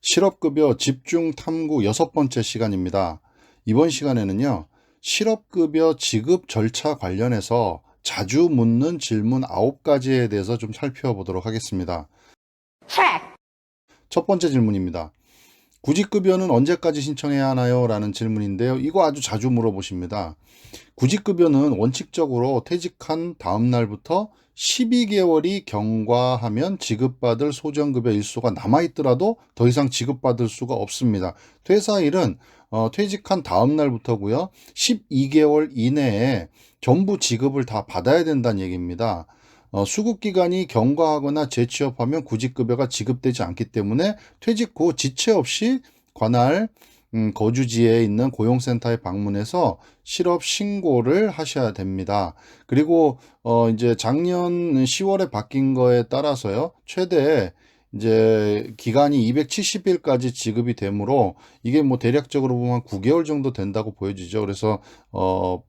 실업급여 집중 탐구 6번째 시간입니다. 이번 시간에는요, 실업급여 지급 절차 관련해서 자주 묻는 질문 9가지에 대해서 좀 살펴보도록 하겠습니다. 첫 번째 질문입니다. 구직급여는 언제까지 신청해야 하나요? 라는 질문인데요. 이거 아주 자주 물어보십니다. 구직급여는 원칙적으로 퇴직한 다음 날부터 12개월이 경과하면 지급받을 소정급여 일수가 남아있더라도 더 이상 지급받을 수가 없습니다. 퇴사일은 퇴직한 다음 날부터고요. 12개월 이내에 전부 지급을 다 받아야 된다는 얘기입니다. 수급기간이 경과하거나 재취업하면 구직급여가 지급되지 않기 때문에 퇴직 후 지체 없이 관할 거주지에 있는 고용센터에 방문해서 실업 신고를 하셔야 됩니다. 그리고 이제 작년 10월에 바뀐 거에 따라서요. 최대 이제 기간이 270일까지 지급이 되므로 이게 뭐 대략적으로 보면 9개월 정도 된다고 보여지죠. 그래서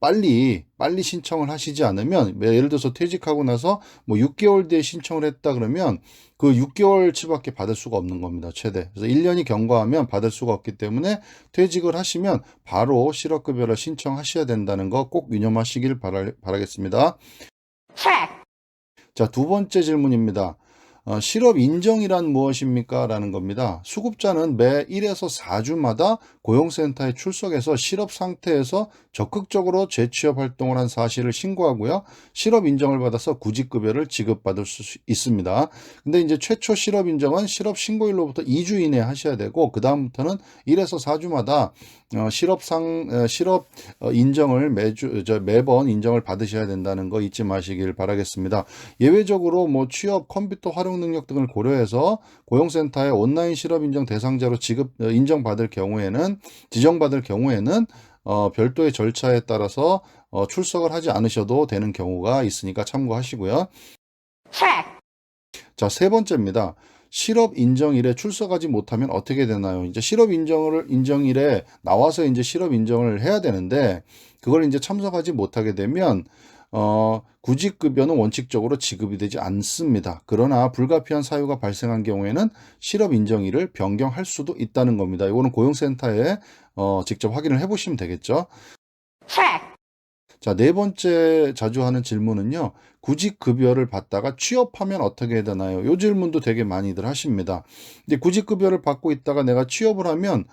빨리 신청을 하시지 않으면 예를 들어서 퇴직하고 나서 뭐 6개월 뒤에 신청을 했다 그러면 그 6개월치밖에 받을 수가 없는 겁니다. 최대. 그래서 1년이 경과하면 받을 수가 없기 때문에 퇴직을 하시면 바로 실업급여를 신청하셔야 된다는 거 꼭 유념하시길 바라겠습니다. 자, 두 번째 질문입니다. 실업 인정이란 무엇입니까? 라는 겁니다. 수급자는 매 1에서 4주마다 고용센터에 출석해서 실업 상태에서 적극적으로 재취업 활동을 한 사실을 신고하고요. 실업 인정을 받아서 구직급여를 지급받을 수 있습니다. 근데 이제 최초 실업 인정은 실업 신고일로부터 2주 이내에 하셔야 되고, 그다음부터는 1에서 4주마다 실업 인정을 매번 인정을 받으셔야 된다는 거 잊지 마시길 바라겠습니다. 예외적으로 뭐 취업, 컴퓨터 활용 능력 등을 고려해서 고용센터에 온라인 실업 인정 대상자로 인정받을 경우에는 지정받을 경우에는 별도의 절차에 따라서 출석을 하지 않으셔도 되는 경우가 있으니까 참고하시고요. 자, 세 번째입니다. 실업 인정일에 출석하지 못하면 어떻게 되나요? 이제 실업 인정일에 나와서 이제 실업 인정을 해야 되는데 그걸 이제 참석하지 못하게 되면 구직급여는 원칙적으로 지급이 되지 않습니다. 그러나 불가피한 사유가 발생한 경우에는 실업 인정일을 변경할 수도 있다는 겁니다. 이거는 고용센터에 직접 확인을 해보시면 되겠죠. 자, 네 번째 자주 하는 질문은요. 구직급여를 받다가 취업하면 어떻게 해야 되나요? 이 질문도 되게 많이들 하십니다. 근데 구직급여를 받고 있다가 내가 취업을 하면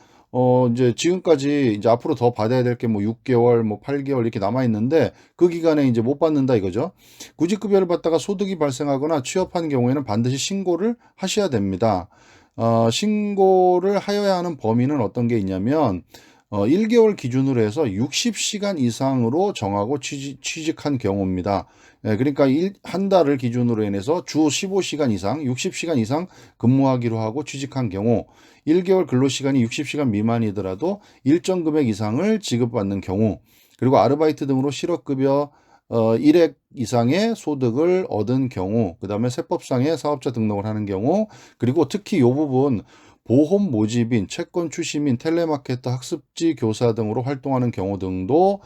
이제 지금까지 이제 앞으로 더 받아야 될 게 뭐 6개월, 뭐 8개월 이렇게 남아 있는데 그 기간에 이제 못 받는다 이거죠. 구직급여를 받다가 소득이 발생하거나 취업한 경우에는 반드시 신고를 하셔야 됩니다. 신고를 하여야 하는 범위는 어떤 게 있냐면 1개월 기준으로 해서 60시간 이상으로 정하고 취직한 경우입니다. 그러니까 한 달을 기준으로 인해서 주 15시간 이상, 60시간 이상 근무하기로 하고 취직한 경우, 1개월 근로시간이 60시간 미만이더라도 일정 금액 이상을 지급받는 경우, 그리고 아르바이트 등으로 실업급여 1획 이상의 소득을 얻은 경우, 그 다음에 세법상의 사업자 등록을 하는 경우, 그리고 특히 이 부분 보험 모집인, 채권 출시민, 텔레마케터, 학습지 교사 등으로 활동하는 경우 등도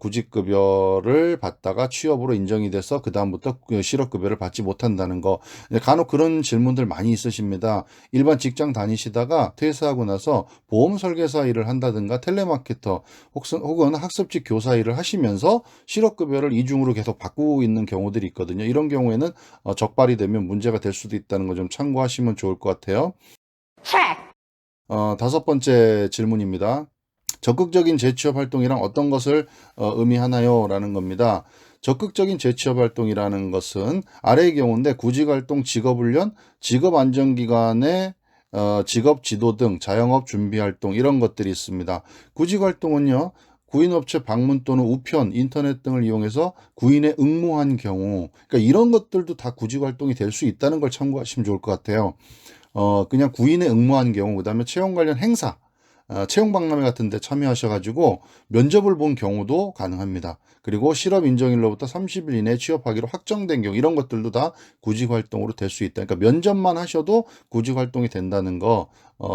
구직급여를 받다가 취업으로 인정이 돼서 그 다음부터 실업급여를 받지 못한다는 거. 간혹 그런 질문들 많이 있으십니다. 일반 직장 다니시다가 퇴사하고 나서 보험 설계사 일을 한다든가 텔레마케터 혹은 학습지 교사 일을 하시면서 실업급여를 이중으로 계속 받고 있는 경우들이 있거든요. 이런 경우에는 적발이 되면 문제가 될 수도 있다는 거 좀 참고하시면 좋을 것 같아요. 다섯 번째 질문입니다. 적극적인 재취업 활동이란 어떤 것을 의미하나요? 라는 겁니다. 적극적인 재취업 활동이라는 것은 아래의 경우인데 구직활동, 직업훈련, 직업안정기관의 직업 지도 등 자영업 준비활동 이런 것들이 있습니다. 구직활동은요. 구인업체 방문 또는 우편, 인터넷 등을 이용해서 구인에 응모한 경우 그러니까 이런 것들도 다 구직활동이 될 수 있다는 걸 참고하시면 좋을 것 같아요. 그냥 구인에 응모한 경우, 그 다음에 채용 관련 행사, 채용 박람회 같은 데 참여하셔가지고 면접을 본 경우도 가능합니다. 그리고 실업 인정일로부터 30일 이내에 취업하기로 확정된 경우 이런 것들도 다 구직 활동으로 될 수 있다. 그러니까 면접만 하셔도 구직 활동이 된다는 거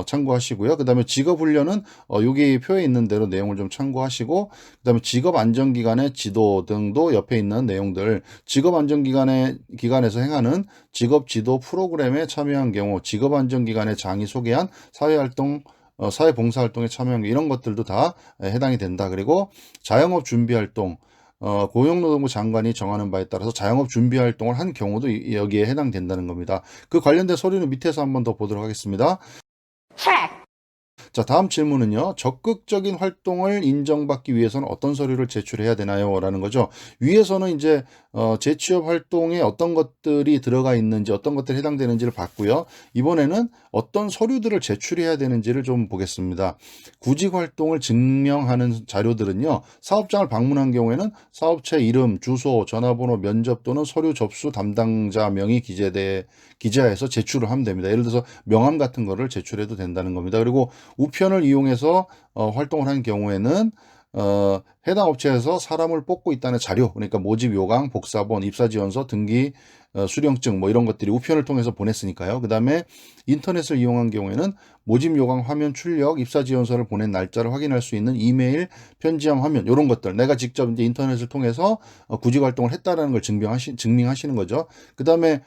참고하시고요. 그다음에 직업 훈련은 여기 표에 있는 대로 내용을 좀 참고하시고 그다음에 직업 안정 기관의 지도 등도 옆에 있는 내용들 직업 안정 기관에서 행하는 직업 지도 프로그램에 참여한 경우 직업 안정 기관의 장이 소개한 사회 활동 사회봉사활동에 참여한 게 이런 것들도 다 해당이 된다. 그리고 자영업 준비활동, 고용노동부 장관이 정하는 바에 따라서 자영업 준비활동을 한 경우도 여기에 해당된다는 겁니다. 그 관련된 서류는 밑에서 한번 더 보도록 하겠습니다. 자, 다음 질문은요. 적극적인 활동을 인정받기 위해서는 어떤 서류를 제출해야 되나요? 라는 거죠. 위에서는 이제 재취업 활동에 어떤 것들이 들어가 있는지 어떤 것들이 해당되는지를 봤고요. 이번에는 어떤 서류들을 제출해야 되는지를 좀 보겠습니다. 구직 활동을 증명하는 자료들은요. 사업장을 방문한 경우에는 사업체 이름, 주소, 전화번호, 면접 또는 서류 접수 담당자 명의 기재해서 제출을 하면 됩니다. 예를 들어서 명함 같은 거를 제출해도 된다는 겁니다. 그리고 우편을 이용해서 활동을 한 경우에는 해당 업체에서 사람을 뽑고 있다는 자료, 그러니까 모집 요강, 복사본, 입사지원서, 등기 수령증 뭐 이런 것들이 우편을 통해서 보냈으니까요. 그 다음에 인터넷을 이용한 경우에는 모집 요강 화면 출력, 입사지원서를 보낸 날짜를 확인할 수 있는 이메일, 편지함 화면 이런 것들 내가 직접 이제 인터넷을 통해서 구직 활동을 했다라는 걸 증명하시는 거죠. 그 다음에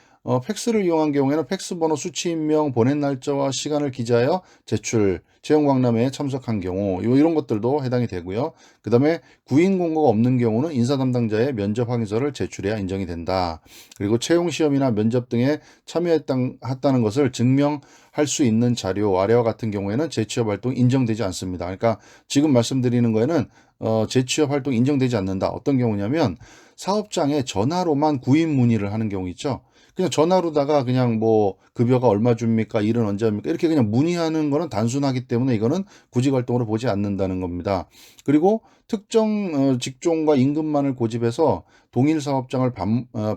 팩스를 이용한 경우에는 팩스 번호, 수치 인명, 보낸 날짜와 시간을 기재하여 제출, 채용 박람회에 참석한 경우 이런 것들도 해당이 되고요. 그 다음에 구인 공고가 없는 경우는 인사 담당자의 면접 확인서를 제출해야 인정이 된다. 그리고 채용 시험이나 면접 등에 참여했다는 것을 증명할 수 있는 자료 아래와 같은 경우에는 재취업 활동 인정되지 않습니다. 그러니까 지금 말씀드리는 거에는 재취업 활동 인정되지 않는다. 어떤 경우냐면 사업장에 전화로만 구인 문의를 하는 경우 있죠. 그냥 전화로다가 그냥 뭐 급여가 얼마 줍니까? 일은 언제 합니까? 이렇게 그냥 문의하는 거는 단순하기 때문에 이거는 구직 활동으로 보지 않는다는 겁니다. 그리고 특정 직종과 임금만을 고집해서 동일 사업장을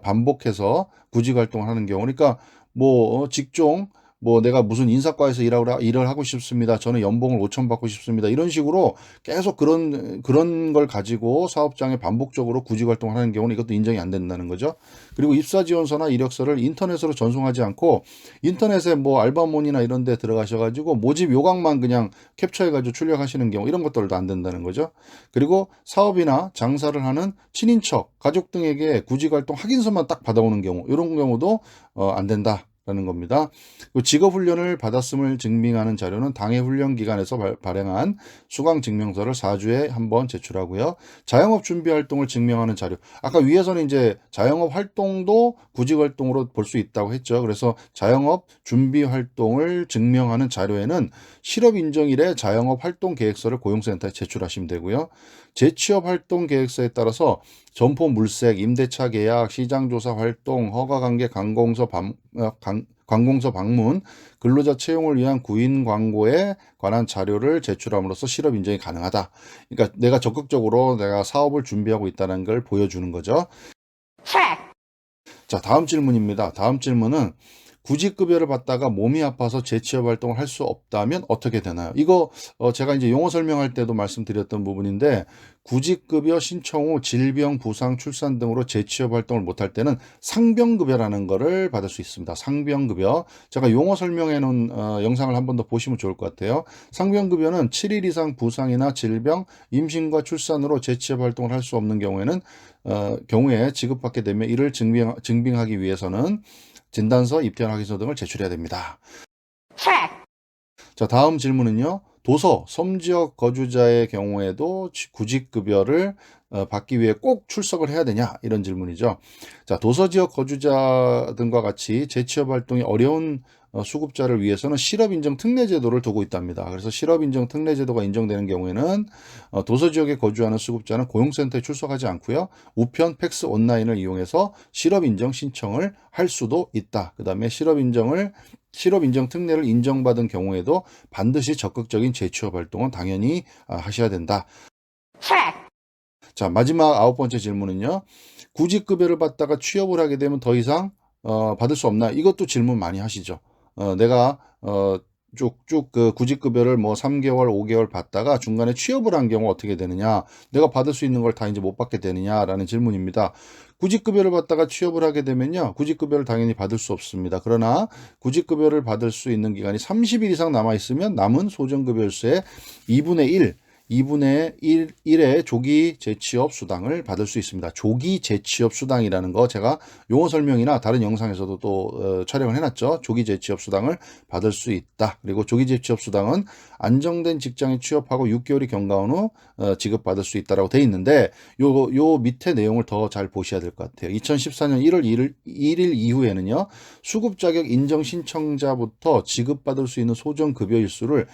반복해서 구직 활동을 하는 경우 그러니까 뭐 직종 뭐 내가 무슨 인사과에서 일을 하고 싶습니다. 저는 연봉을 5천 받고 싶습니다. 이런 식으로 계속 그런 걸 가지고 사업장에 반복적으로 구직 활동을 하는 경우는 이것도 인정이 안 된다는 거죠. 그리고 입사 지원서나 이력서를 인터넷으로 전송하지 않고 인터넷에 뭐 알바몬이나 이런 데 들어가셔 가지고 모집 요강만 그냥 캡처해 가지고 출력하시는 경우 이런 것들도 안 된다는 거죠. 그리고 사업이나 장사를 하는 친인척, 가족 등에게 구직 활동 확인서만 딱 받아오는 경우 이런 경우도 안 된다. 라는 겁니다. 직업 훈련을 받았음을 증명하는 자료는 당해 훈련 기관에서 발행한 수강 증명서를 4주에 한 번 제출하고요. 자영업 준비 활동을 증명하는 자료. 아까 위에서는 이제 자영업 활동도 구직 활동으로 볼 수 있다고 했죠. 그래서 자영업 준비 활동을 증명하는 자료에는 실업 인정일에 자영업 활동 계획서를 고용센터에 제출하시면 되고요. 재취업 활동 계획서에 따라서 점포 물색, 임대차 계약, 시장조사 활동, 허가관계 관공서 방문, 근로자 채용을 위한 구인 광고에 관한 자료를 제출함으로써 실업 인정이 가능하다. 그러니까 내가 적극적으로 내가 사업을 준비하고 있다는 걸 보여주는 거죠. 자, 다음 질문입니다. 다음 질문은 구직급여를 받다가 몸이 아파서 재취업 활동을 할 수 없다면 어떻게 되나요? 이거 제가 이제 용어 설명할 때도 말씀드렸던 부분인데 구직급여 신청 후 질병, 부상, 출산 등으로 재취업 활동을 못할 때는 상병급여라는 거를 받을 수 있습니다. 상병급여. 제가 용어 설명해 놓은 영상을 한 번 더 보시면 좋을 것 같아요. 상병급여는 7일 이상 부상이나 질병, 임신과 출산으로 재취업 활동을 할 수 없는 경우에 지급받게 되면 이를 증빙하기 위해서는 진단서, 입대원 확인서 등을 제출해야 됩니다. 자, 다음 질문은요. 도서, 섬지역 거주자의 경우에도 구직급여를 받기 위해 꼭 출석을 해야 되냐? 이런 질문이죠. 자, 도서지역 거주자 등과 같이 재취업 활동이 어려운 수급자를 위해서는 실업인정 특례제도를 두고 있답니다. 그래서 실업인정 특례제도가 인정되는 경우에는 도서지역에 거주하는 수급자는 고용센터에 출석하지 않고요. 우편, 팩스, 온라인을 이용해서 실업인정 신청을 할 수도 있다. 그 다음에 실업인정 특례를 인정받은 경우에도 반드시 적극적인 재취업 활동은 당연히 하셔야 된다. 자, 마지막 9번째 질문은요. 구직급여를 받다가 취업을 하게 되면 더 이상 받을 수 없나? 이것도 질문 많이 하시죠. 내가 쭉쭉 그 구직급여를 뭐 3개월, 5개월 받다가 중간에 취업을 한 경우 어떻게 되느냐? 내가 받을 수 있는 걸 다 이제 못 받게 되느냐라는 질문입니다. 구직급여를 받다가 취업을 하게 되면요. 구직급여를 당연히 받을 수 없습니다. 그러나 구직급여를 받을 수 있는 기간이 30일 이상 남아 있으면 남은 소정급여일수의 2분의 1, 2분의 1의 조기 재취업 수당을 받을 수 있습니다. 조기 재취업 수당이라는 거 제가 용어 설명이나 다른 영상에서도 또 촬영을 해놨죠. 조기 재취업 수당을 받을 수 있다. 그리고 조기 재취업 수당은 안정된 직장에 취업하고 6개월이 경과한 후 지급받을 수 있다라고 돼 있는데 요 밑에 내용을 더 잘 보셔야 될 것 같아요. 2014년 1월 1일 이후에는요. 수급 자격 인정 신청자부터 지급받을 수 있는 소정급여 일수를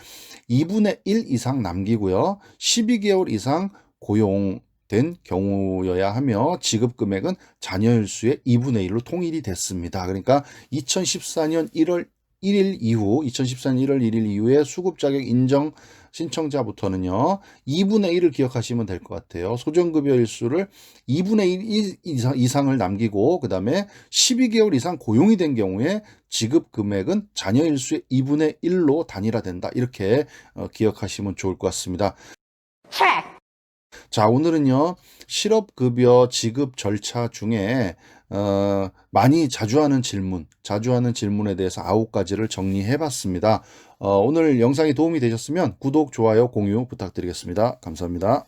2분의 1 이상 남기고요. 12개월 이상 고용된 경우여야 하며 지급 금액은 자녀일 수의 2분의 1로 통일이 됐습니다. 그러니까 2014년 1월 1일 이후 2014년 1월 1일 이후에 수급 자격 인정 신청자부터는요. 2분의 1을 기억하시면 될 것 같아요. 소정급여 일수를 2분의 1 이상을 남기고 그 다음에 12개월 이상 고용이 된 경우에 지급 금액은 자녀 일수의 2분의 1로 단일화된다. 이렇게 기억하시면 좋을 것 같습니다. 자, 오늘은요. 실업급여 지급 절차 중에 많이 자주 하는 질문에 대해서 9가지를 정리해 봤습니다. 오늘 영상이 도움이 되셨으면 구독, 좋아요, 공유 부탁드리겠습니다. 감사합니다.